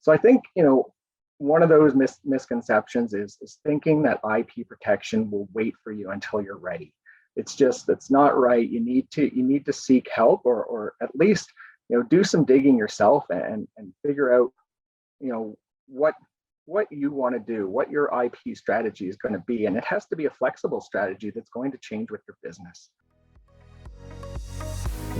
So I think, one of those misconceptions is thinking that IP protection will wait for you until you're ready. It's not right. You need to seek help, or at least, do some digging yourself and figure out, what you want to do, what your IP strategy is going to be. And it has to be a flexible strategy that's going to change with your business.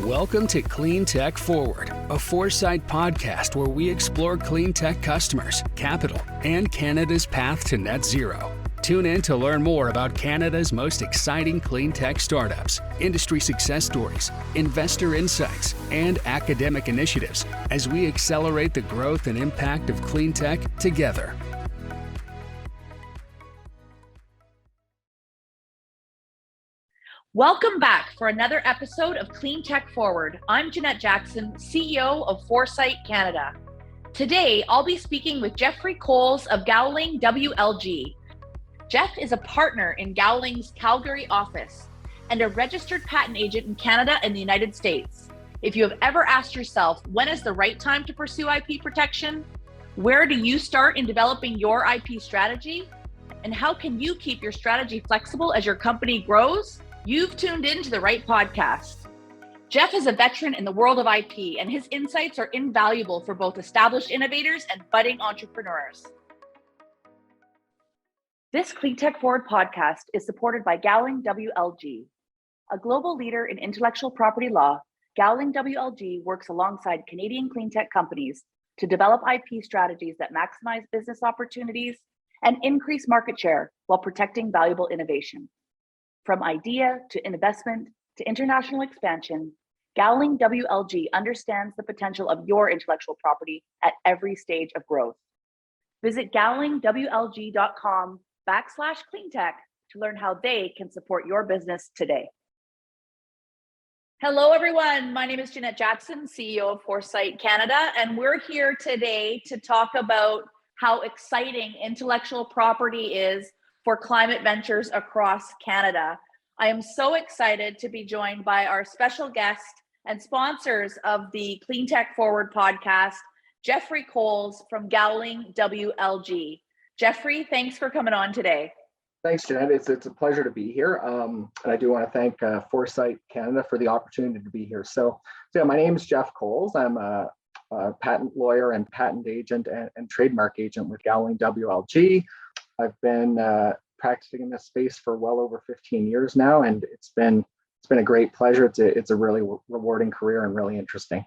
Welcome to Cleantech Forward, a Foresight podcast where we explore clean tech customers, capital, and Canada's path to net zero. Tune in to learn more about Canada's most exciting clean tech startups, industry success stories, investor insights, and academic initiatives as we accelerate the growth and impact of clean tech together. Welcome back for another episode of Cleantech Forward. I'm Jeanette Jackson, CEO of Foresight Canada. Today, I'll be speaking with Jeffrey Coles of Gowling WLG. Jeff is a partner in Gowling's Calgary office and a registered patent agent in Canada and the United States. If you have ever asked yourself, when is the right time to pursue IP protection? Where do you start in developing your IP strategy? And how can you keep your strategy flexible as your company grows? You've tuned in to the right podcast. Jeff is a veteran in the world of IP, and his insights are invaluable for both established innovators and budding entrepreneurs. This Cleantech Forward podcast is supported by Gowling WLG. A global leader in intellectual property law, Gowling WLG works alongside Canadian cleantech companies to develop IP strategies that maximize business opportunities and increase market share while protecting valuable innovation. From idea to investment to international expansion, Gowling WLG understands the potential of your intellectual property at every stage of growth. Visit gowlingwlg.com/cleantech to learn how they can support your business today. Hello, everyone. My name is Jeanette Jackson, CEO of Foresight Canada, and we're here today to talk about how exciting intellectual property is for climate ventures across Canada. I am so excited to be joined by our special guest and sponsors of the Cleantech Forward podcast, Jeffrey Coles from Gowling WLG. Jeffrey, thanks for coming on today. Thanks, Jeanette. It's a pleasure to be here. And I do want to thank Foresight Canada for the opportunity to be here. So yeah, my name is Jeff Coles. I'm a patent lawyer and patent agent and trademark agent with Gowling WLG. I've been practicing in this space for well over 15 years now, and it's been a great pleasure. It's a really rewarding career and really interesting.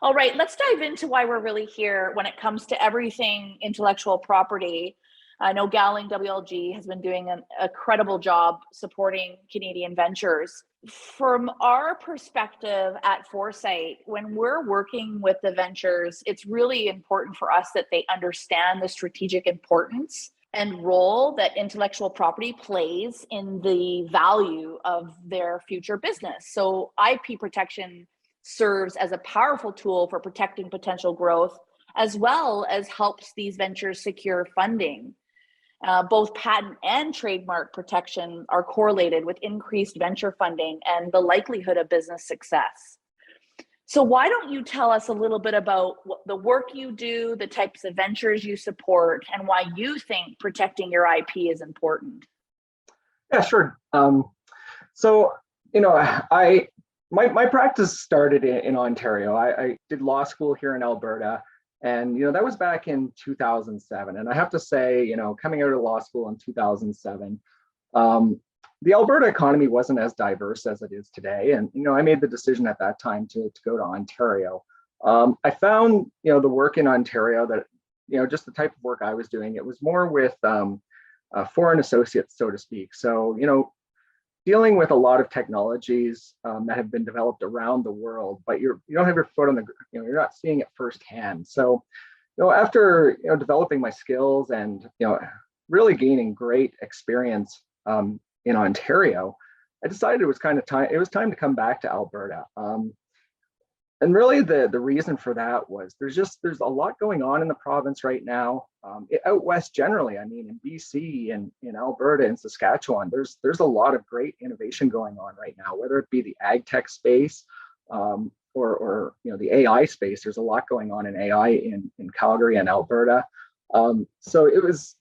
All right, let's dive into why we're really here when it comes to everything intellectual property. I know Gowling WLG has been doing an incredible job supporting Canadian ventures. From our perspective at Foresight, when we're working with the ventures, it's really important for us that they understand the strategic importance and role that intellectual property plays in the value of their future business. So IP protection serves as a powerful tool for protecting potential growth, as well as helps these ventures secure funding. Both patent and trademark protection are correlated with increased venture funding and the likelihood of business success. So why don't you tell us a little bit about the work you do, the types of ventures you support, and why you think protecting your IP is important? Yeah, sure. So, my practice started in Ontario. I did law school here in Alberta, and that was back in 2007. And I have to say, coming out of law school in 2007, the Alberta economy wasn't as diverse as it is today. And, I made the decision at that time to go to Ontario. I found, the work in Ontario that, just the type of work I was doing, it was more with foreign associates, so to speak. So, dealing with a lot of technologies that have been developed around the world, but you don't have your foot on the, you're not seeing it firsthand. So, after, developing my skills and, really gaining great experience, in Ontario, I decided it was time to come back to Alberta. And really the reason for that was there's a lot going on in the province right now, out west generally. I mean, in BC and in Alberta and Saskatchewan, there's a lot of great innovation going on right now, whether it be the ag tech space, or the AI space. There's a lot going on in AI in Calgary and Alberta. So it was,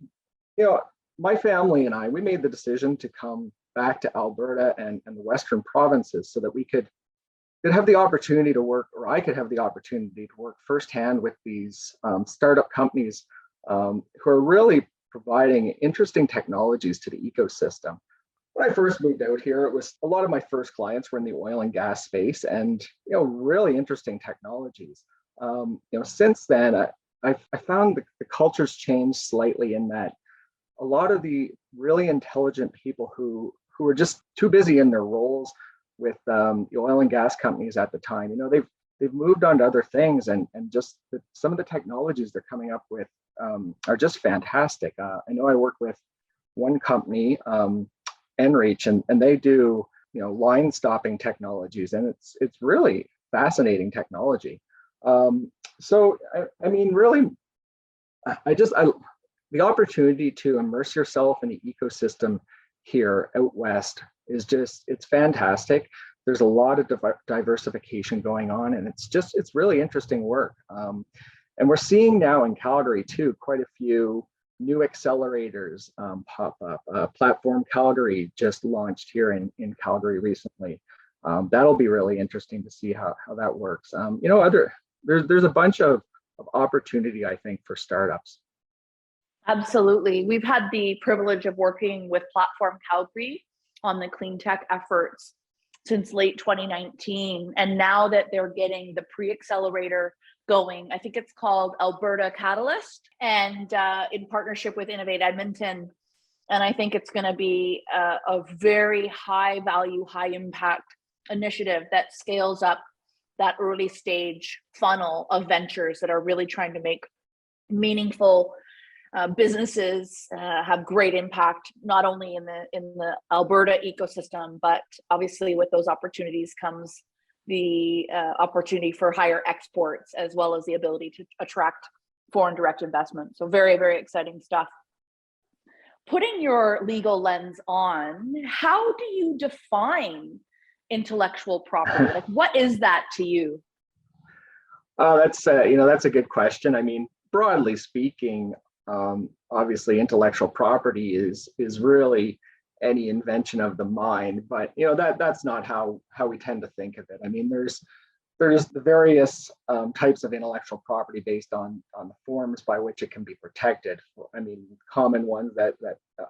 my family and I, we made the decision to come back to Alberta and the Western provinces so that we could have the opportunity to work, or I could have the opportunity to work firsthand with these startup companies who are really providing interesting technologies to the ecosystem. When I first moved out here, it was a lot of my first clients were in the oil and gas space, and really interesting technologies. Since then, I found the culture's changed slightly in that a lot of the really intelligent people who were just too busy in their roles with the oil and gas companies at the time, they've moved on to other things, and just some of the technologies they're coming up with are just fantastic. I know I work with one company, Enreach, and they do line stopping technologies, and it's really fascinating technology. So I mean, really, the opportunity to immerse yourself in the ecosystem here out west is it's fantastic. There's a lot of diversification going on, and it's really interesting work. And we're seeing now in Calgary too, quite a few new accelerators pop up. Platform Calgary just launched here in Calgary recently. That'll be really interesting to see how that works. There's a bunch of opportunity, I think, for startups. Absolutely. We've had the privilege of working with Platform Calgary on the Cleantech efforts since late 2019. And now that they're getting the pre-accelerator going, I think it's called Alberta Catalyst, and in partnership with Innovate Edmonton. And I think it's going to be a very high value, high impact initiative that scales up that early stage funnel of ventures that are really trying to make meaningful businesses have great impact, not only in the Alberta ecosystem, but obviously with those opportunities comes the opportunity for higher exports, as well as the ability to attract foreign direct investment. So very, very exciting stuff. Putting your legal lens on, how do you define intellectual property? Like, what is that to you? That's a good question. I mean, broadly speaking, obviously intellectual property is really any invention of the mind, but that's not how we tend to think of it. I mean, there's the various types of intellectual property based on the forms by which it can be protected. I mean, common ones that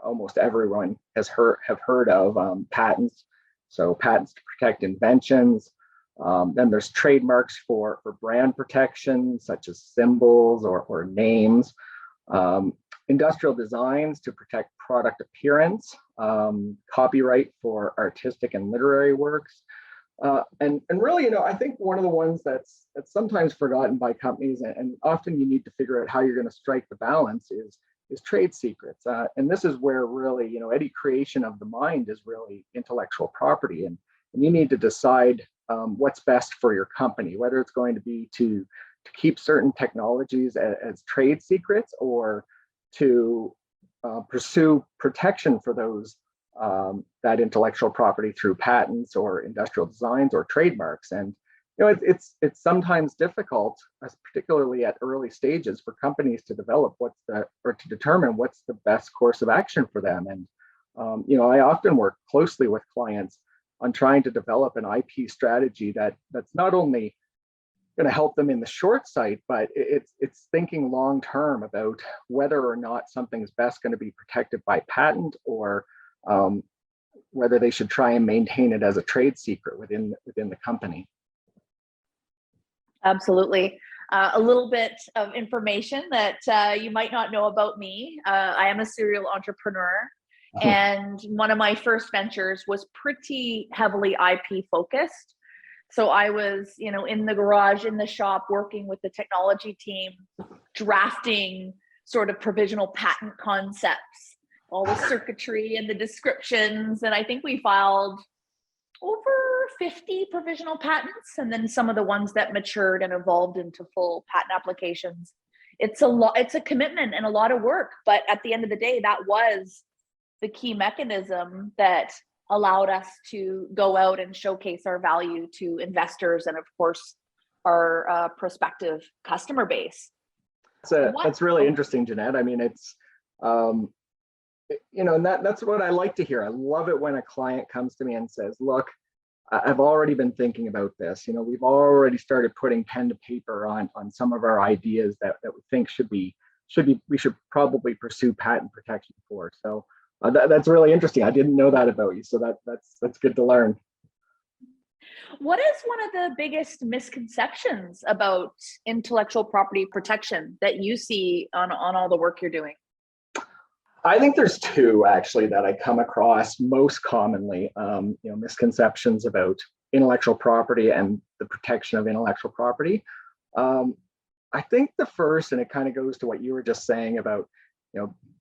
almost everyone have heard of, patents. So patents to protect inventions. Then there's trademarks for brand protection, such as symbols or names. Industrial designs to protect product appearance, copyright for artistic and literary works. And really, I think one of the ones that's sometimes forgotten by companies, and often you need to figure out how you're going to strike the balance, is trade secrets. And this is where really, any creation of the mind is really intellectual property. And you need to decide what's best for your company, whether it's going to be to keep certain technologies as trade secrets, or to pursue protection for those that intellectual property through patents or industrial designs or trademarks. And it's sometimes difficult, particularly at early stages, for companies to develop to determine what's the best course of action for them. And I often work closely with clients on trying to develop an IP strategy that's not only going to help them in the short sight, but it's thinking long term about whether or not something's best going to be protected by patent, or whether they should try and maintain it as a trade secret within the company. Absolutely. A little bit of information that you might not know about me. I am a serial entrepreneur, and one of my first ventures was pretty heavily IP focused. So I was, in the garage, in the shop, working with the technology team, drafting sort of provisional patent concepts, all the circuitry and the descriptions. And I think we filed over 50 provisional patents, and then some of the ones that matured and evolved into full patent applications. It's a commitment and a lot of work, but at the end of the day, that was the key mechanism that allowed us to go out and showcase our value to investors and, of course, our prospective customer base. That's really interesting, Jeanette. I mean, it's, and that's what I like to hear. I love it when a client comes to me and says, look, I've already been thinking about this. We've already started putting pen to paper on some of our ideas that we think we should probably pursue patent protection for. So that's really interesting. I didn't know that about you. So that's good to learn. What is one of the biggest misconceptions about intellectual property protection that you see on all the work you're doing? I think there's two actually that I come across most commonly, misconceptions about intellectual property and the protection of intellectual property. I think the first, and it kind of goes to what you were just saying about,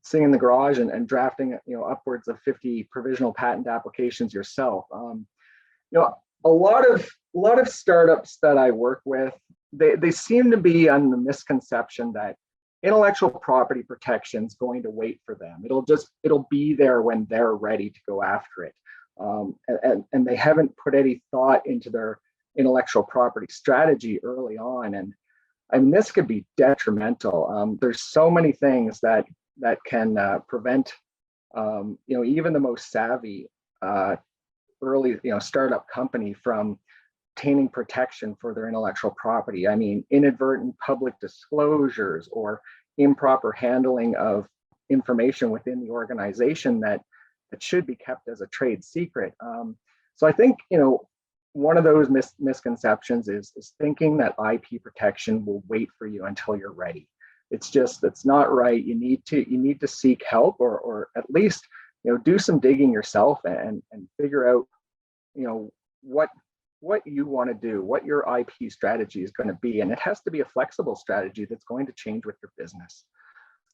sitting in the garage and drafting, upwards of 50 provisional patent applications yourself. A lot of startups that I work with, they seem to be on the misconception that intellectual property protection is going to wait for them. It'll be there when they're ready to go after it. And they haven't put any thought into their intellectual property strategy early on. And I mean, this could be detrimental. There's so many things that can prevent, even the most savvy early, startup company from obtaining protection for their intellectual property. I mean, inadvertent public disclosures or improper handling of information within the organization that should be kept as a trade secret. So I think, one of those misconceptions is thinking that IP protection will wait for you until you're ready. That's not right. You need to seek help or at least, do some digging yourself and figure out, what you want to do, what your IP strategy is going to be. And it has to be a flexible strategy that's going to change with your business.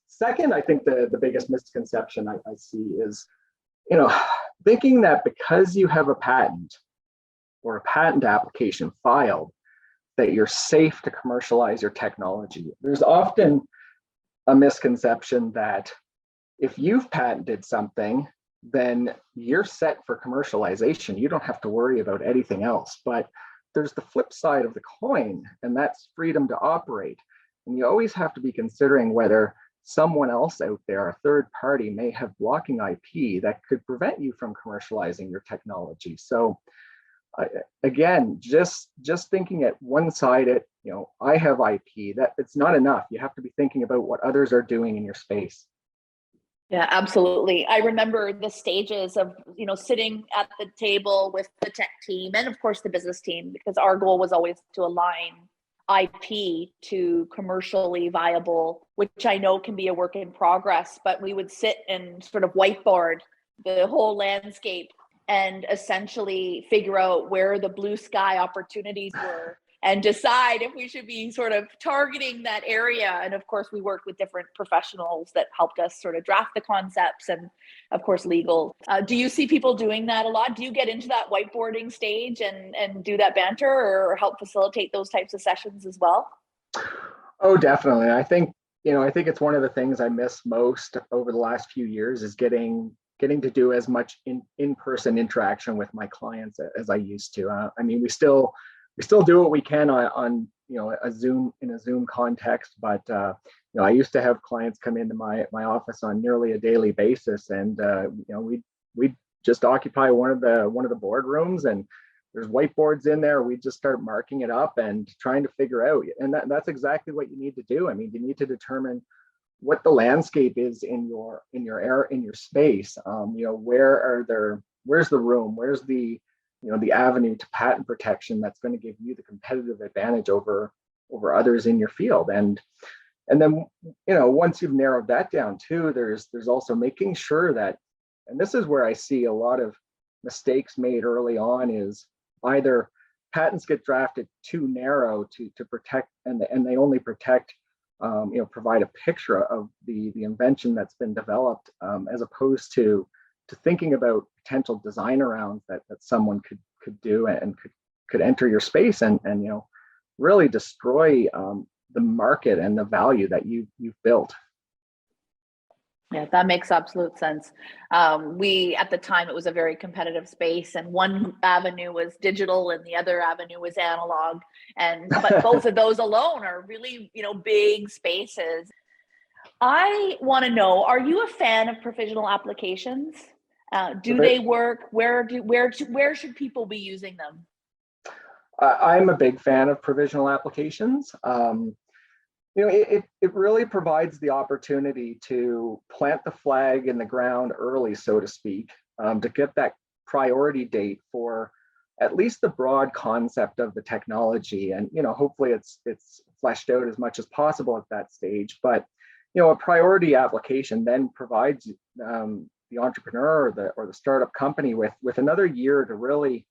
Second, I think the biggest misconception I see is, thinking that because you have a patent or a patent application filed, that you're safe to commercialize your technology. There's often a misconception that if you've patented something, then you're set for commercialization. You don't have to worry about anything else. But there's the flip side of the coin, and that's freedom to operate. And you always have to be considering whether someone else out there, a third party, may have blocking IP that could prevent you from commercializing your technology. So again, just thinking at one-sided, I have IP, that it's not enough. You have to be thinking about what others are doing in your space. Yeah, absolutely. I remember the stages of, sitting at the table with the tech team and of course the business team, because our goal was always to align IP to commercially viable, which I know can be a work in progress, but we would sit and sort of whiteboard the whole landscape and essentially figure out where the blue sky opportunities were and decide if we should be sort of targeting that area. And of course, we worked with different professionals that helped us sort of draft the concepts and of course, legal. Do you see people doing that a lot? Do you get into that whiteboarding stage and do that banter or help facilitate those types of sessions as well? Oh, definitely. I think it's one of the things I miss most over the last few years is getting to do as much in-person interaction with my clients as I used to. I mean, we still do what we can on a Zoom context, but I used to have clients come into my office on nearly a daily basis, and we'd just occupy one of the boardrooms, and there's whiteboards in there. We just start marking it up and trying to figure out, and that's exactly what you need to do. I mean, you need to determine what the landscape is in your space. Where's the room? Where's the avenue to patent protection that's going to give you the competitive advantage over others in your field. And then, once you've narrowed that down too, there's also making sure that, and this is where I see a lot of mistakes made early on, is either patents get drafted too narrow to protect, and they only protect, provide a picture of the invention that's been developed, as opposed to thinking about potential design arounds that someone could do and could enter your space and really destroy the market and the value that you've built. Yeah, that makes absolute sense. We, at the time, it was a very competitive space, and one avenue was digital, and the other avenue was analog. But both of those alone are really, big spaces. I want to know: are you a fan of provisional applications? Do they work? Where should people be using them? I'm a big fan of provisional applications. It really provides the opportunity to plant the flag in the ground early, so to speak, to get that priority date for at least the broad concept of the technology. And hopefully it's fleshed out as much as possible at that stage. But a priority application then provides the entrepreneur or the startup company with another year to really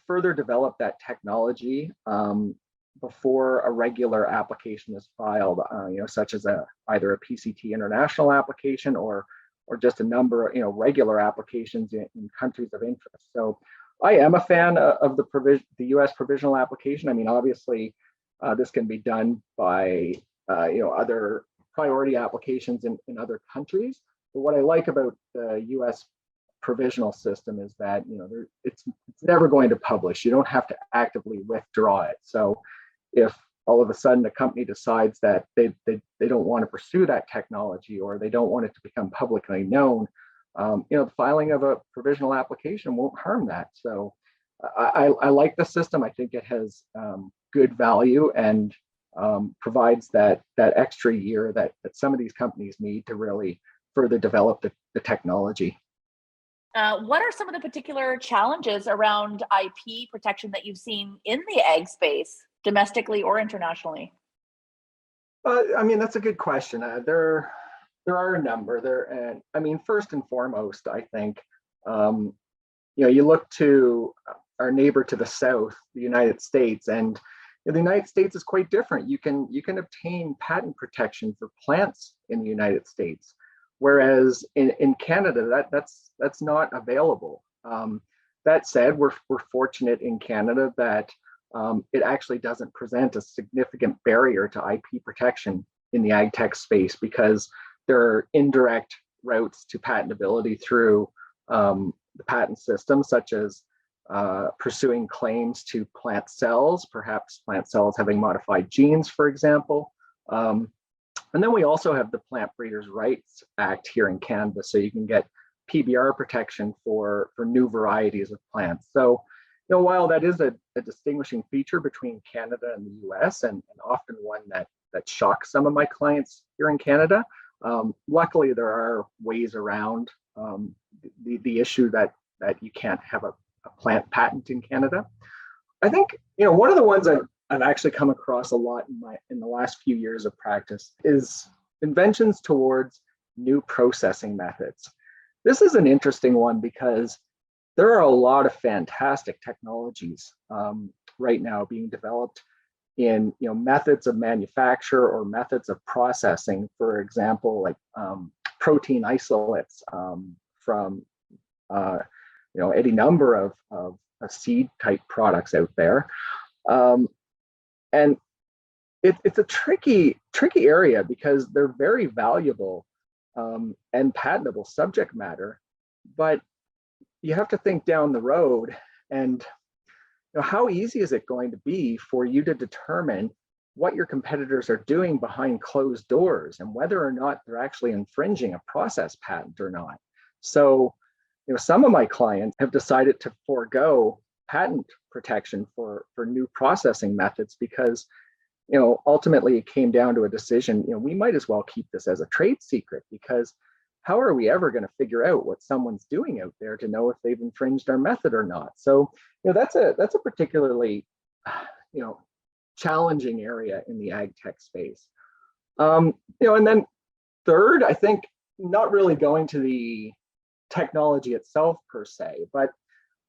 further develop that technology before a regular application is filed, such as either a PCT international application or just a number of regular applications in countries of interest. So I am a fan of the U.S. provisional application. I mean, obviously, this can be done by other priority applications in other countries. But what I like about the U.S. provisional system is that it's never going to publish. You don't have to actively withdraw it. So if all of a sudden a company decides that they don't want to pursue that technology, or they don't want it to become publicly known, the filing of a provisional application won't harm that. So I like the system. I think it has good value and provides that extra year that some of these companies need to really further develop the technology. What are some of the particular challenges around IP protection that you've seen in the ag space, domestically or internationally? I mean, that's a good question. There are a number there, and I mean, first and foremost, I think you look to our neighbor to the south, the United States, and the United States is quite different. You can obtain patent protection for plants in the United States, whereas in Canada that's not available. That said, we're fortunate in Canada that it actually doesn't present a significant barrier to IP protection in the ag tech space, because there are indirect routes to patentability through the patent system, such as pursuing claims to plant cells, perhaps plant cells having modified genes, for example. And then we also have the Plant Breeders' Rights Act here in Canada, so you can get PBR protection for new varieties of plants. So, while that is a distinguishing feature between Canada and the US, and often one that shocks some of my clients here in Canada, luckily there are ways around the issue that you can't have a plant patent in Canada. I think one of the ones I've actually come across a lot in the last few years of practice is inventions towards new processing methods. This is an interesting one because there are a lot of fantastic technologies right now being developed in methods of manufacture or methods of processing. For example, like protein isolates from any number of seed type products out there. And it's a tricky area because they're very valuable and patentable subject matter, but you have to think down the road, and how easy is it going to be for you to determine what your competitors are doing behind closed doors and whether or not they're actually infringing a process patent or not. So some of my clients have decided to forego patent protection for new processing methods because ultimately it came down to a decision. We might as well keep this as a trade secret, because how are we ever going to figure out what someone's doing out there to know if they've infringed our method or not? So that's a particularly challenging area in the ag tech space. And then third, I think, not really going to the technology itself per se, but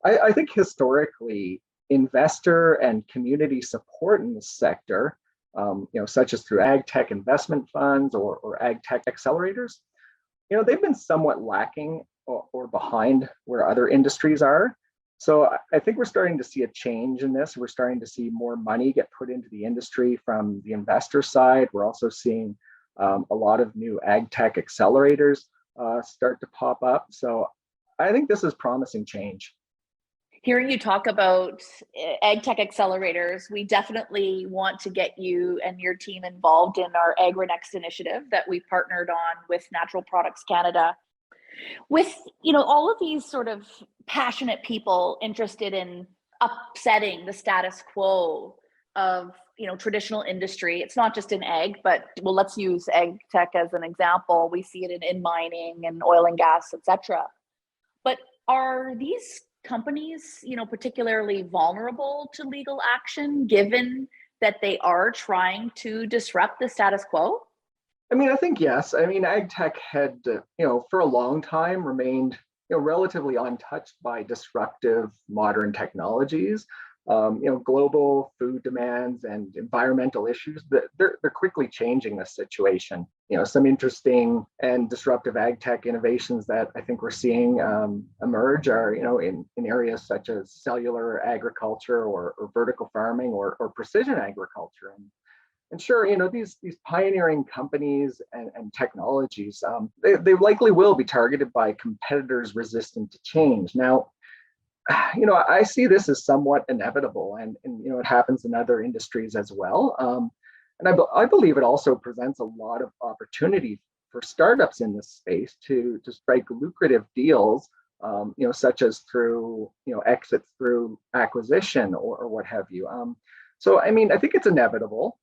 I think historically investor and community support in this sector, such as through ag tech investment funds or ag tech accelerators, they've been somewhat lacking or behind where other industries are. So I think we're starting to see a change in this. We're starting to see more money get put into the industry from the investor side. We're also seeing A lot of new ag tech accelerators start to pop up. So I think this is promising change. Hearing you talk about ag tech accelerators, we definitely want to get you and your team involved in our AgriNext initiative that we partnered on with Natural Products Canada. With all of these sort of passionate people interested in upsetting the status quo of traditional industry, it's not just in ag, but let's use ag tech as an example. We see it in mining and oil and gas, etc. But are these companies, particularly vulnerable to legal action, given that they are trying to disrupt the status quo? I mean, I think yes. I mean, ag tech had, for a long time remained, relatively untouched by disruptive modern technologies. Global food demands and environmental issues, they're quickly changing this situation. Some interesting and disruptive ag tech innovations that I think we're seeing emerge are, in areas such as cellular agriculture or vertical farming or precision agriculture. And sure, these pioneering companies and technologies, they likely will be targeted by competitors resistant to change. Now, I see this as somewhat inevitable, and it happens in other industries as well. And I believe it also presents a lot of opportunity for startups in this space to strike lucrative deals, such as through exits through acquisition or what have you. So I mean, I think it's inevitable.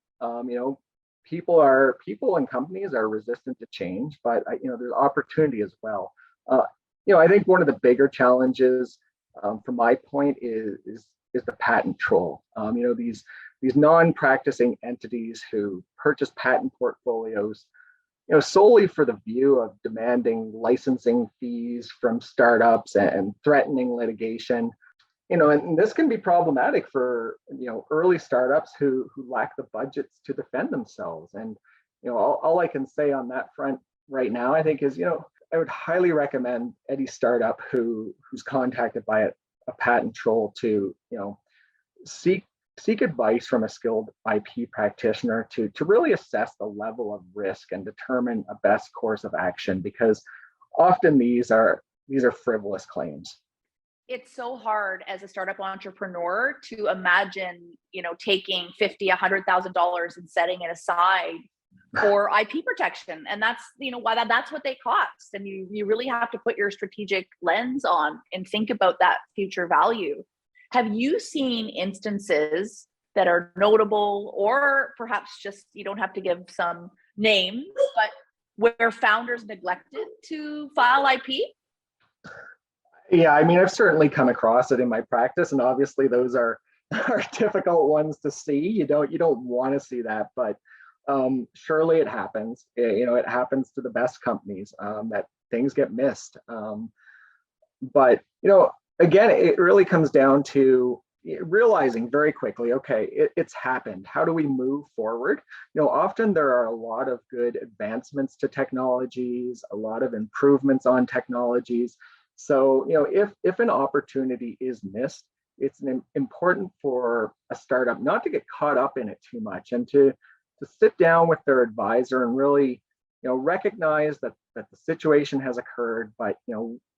People and companies are resistant to change, but there's opportunity as well. I think one of the bigger challenges, from my point, is the patent troll. These non-practicing entities who purchase patent portfolios, solely for the view of demanding licensing fees from startups and threatening litigation. And this can be problematic for early startups who lack the budgets to defend themselves. And all I can say on that front right now, I think, is I would highly recommend any startup who's contacted by a patent troll to seek advice from a skilled IP practitioner to really assess the level of risk and determine a best course of action, because often these are frivolous claims. It's so hard as a startup entrepreneur to imagine, taking $50,000, $100,000 and setting it aside for IP protection. And that's, why that's what they cost. And you really have to put your strategic lens on and think about that future value. Have you seen instances that are notable, or perhaps just, you don't have to give some names, but where founders neglected to file IP? Yeah, I mean, I've certainly come across it in my practice, and obviously those are difficult ones to see. You don't want to see that, but surely it happens. It happens to the best companies, that things get missed. But again, it really comes down to realizing very quickly, okay, it's happened. How do we move forward? Often there are a lot of good advancements to technologies, a lot of improvements on technologies. So, if an opportunity is missed, it's important for a startup not to get caught up in it too much, and to sit down with their advisor and really, recognize that the situation has occurred, but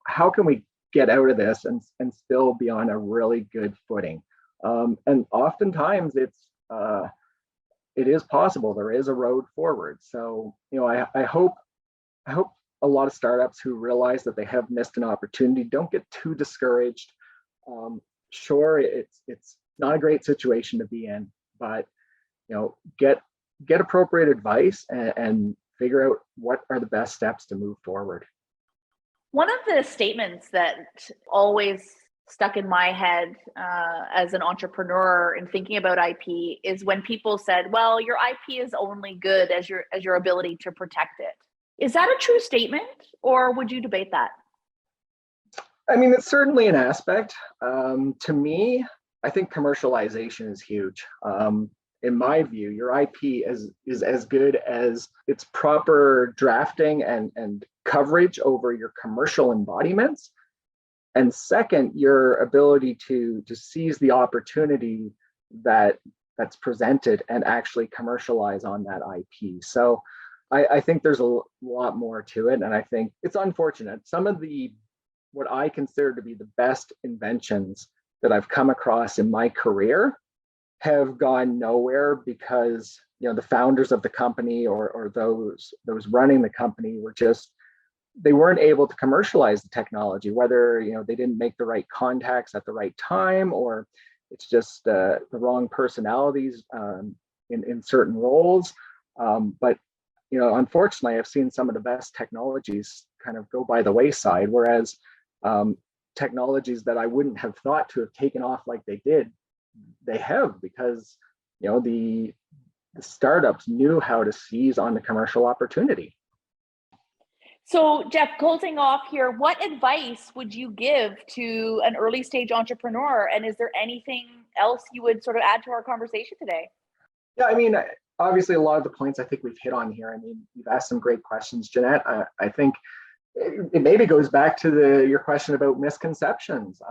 how can we get out of this and still be on a really good footing? And oftentimes it is possible. There is a road forward. So, I hope a lot of startups who realize that they have missed an opportunity don't get too discouraged. Sure, it's not a great situation to be in, but get appropriate advice and figure out what are the best steps to move forward. One of the statements that always stuck in my head as an entrepreneur in thinking about IP is when people said, well, your IP is only good as your ability to protect it. Is that a true statement, or would you debate that? I mean, it's certainly an aspect. To me, I think commercialization is huge. In my view, your IP is as good as its proper drafting and coverage over your commercial embodiments. And second, your ability to seize the opportunity that's presented and actually commercialize on that IP. So, I think there's a lot more to it, and I think it's unfortunate. Some of what I consider to be the best inventions that I've come across in my career have gone nowhere because the founders of the company or those running the company they weren't able to commercialize the technology, whether they didn't make the right contacts at the right time, or it's just the wrong personalities in certain roles. But unfortunately, I've seen some of the best technologies kind of go by the wayside, whereas technologies that I wouldn't have thought to have taken off like they did, they have, because the startups knew how to seize on the commercial opportunity. So Jeff, closing off here, what advice would you give to an early stage entrepreneur? And is there anything else you would sort of add to our conversation today? Yeah, I mean, obviously a lot of the points I think we've hit on here. I mean, you've asked some great questions, Jeanette. I think it maybe goes back to your question about misconceptions.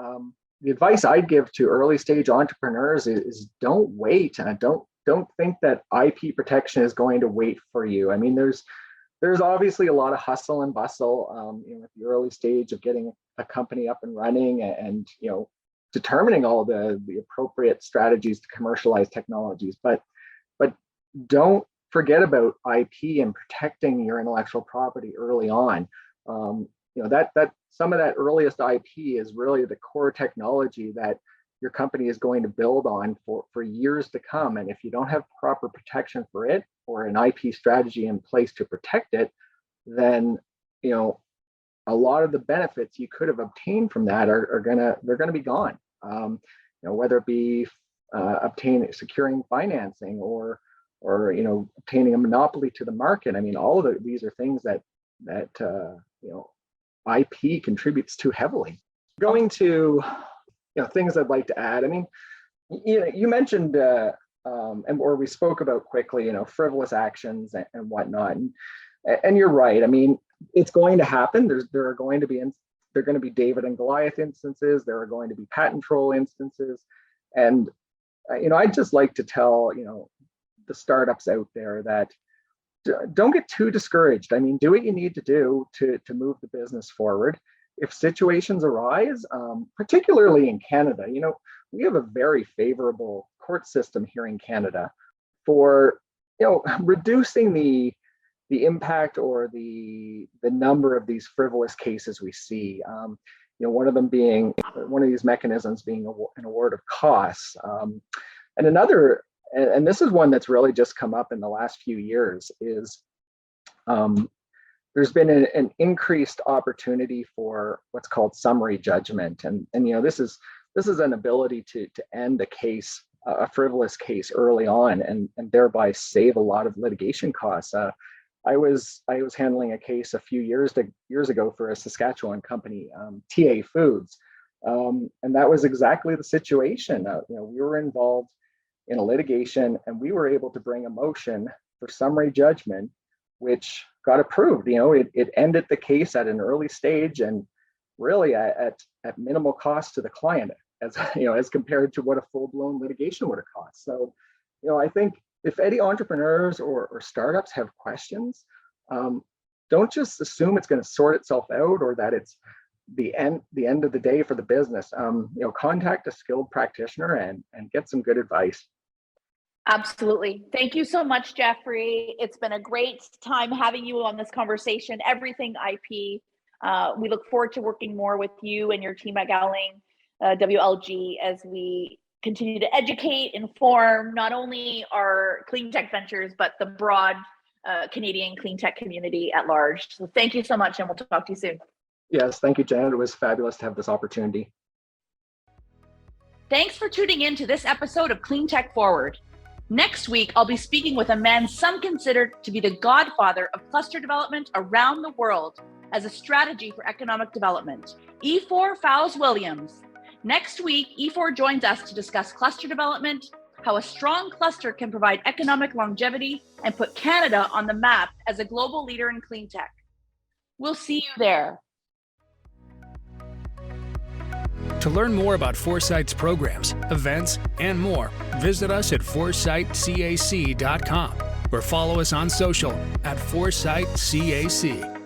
The advice I'd give to early stage entrepreneurs is don't wait, and don't think that IP protection is going to wait for you. I mean, there's obviously a lot of hustle and bustle at the early stage of getting a company up and running, and determining all the appropriate strategies to commercialize technologies. But don't forget about IP and protecting your intellectual property early on. That some of that earliest IP is really the core technology that your company is going to build on for years to come. And if you don't have proper protection for it, or an IP strategy in place to protect it, then a lot of the benefits you could have obtained from that they're gonna be gone. Whether it be securing financing or obtaining a monopoly to the market. I mean, all of these are things that IP contributes to heavily. Going to things I'd like to add. I mean, you mentioned or we spoke about quickly, frivolous actions and whatnot, and you're right. I mean, it's going to happen. There are going to be David and Goliath instances. There are going to be patent troll instances, and I'd just like to tell the startups out there that don't get too discouraged. I mean, do what you need to do to move the business forward. If situations arise, particularly in Canada, we have a very favorable court system here in Canada for reducing the impact or the number of these frivolous cases we see. One of these mechanisms being an award of costs, and another. And this is one that's really just come up in the last few years, is there's been an increased opportunity for what's called summary judgment. And this is an ability to end a frivolous case early on, and thereby save a lot of litigation costs. I was handling a case a few years ago for a Saskatchewan company, TA Foods. And that was exactly the situation. We were involved in a litigation, and we were able to bring a motion for summary judgment, which got approved. It ended the case at an early stage, and really at minimal cost to the client, as compared to what a full-blown litigation would have cost. So, I think if any entrepreneurs or startups have questions, don't just assume it's going to sort itself out, or that it's the end of the day for the business. Contact a skilled practitioner and get some good advice. Absolutely. Thank you so much, Jeffrey. It's been a great time having you on this conversation, everything IP. We look forward to working more with you and your team at Gowling WLG as we continue to educate, inform not only our clean tech ventures, but the broad Canadian clean tech community at large. So thank you so much, and we'll talk to you soon. Yes, thank you, Janet. It was fabulous to have this opportunity. Thanks for tuning in to this episode of Cleantech Forward. Next week, I'll be speaking with a man some consider to be the godfather of cluster development around the world as a strategy for economic development, E4 Fowles-Williams. Next week, E4 joins us to discuss cluster development, how a strong cluster can provide economic longevity and put Canada on the map as a global leader in clean tech. We'll see you there. To learn more about Foresight's programs, events, and more, visit us at foresightcac.com. or follow us on social at Foresight CAC.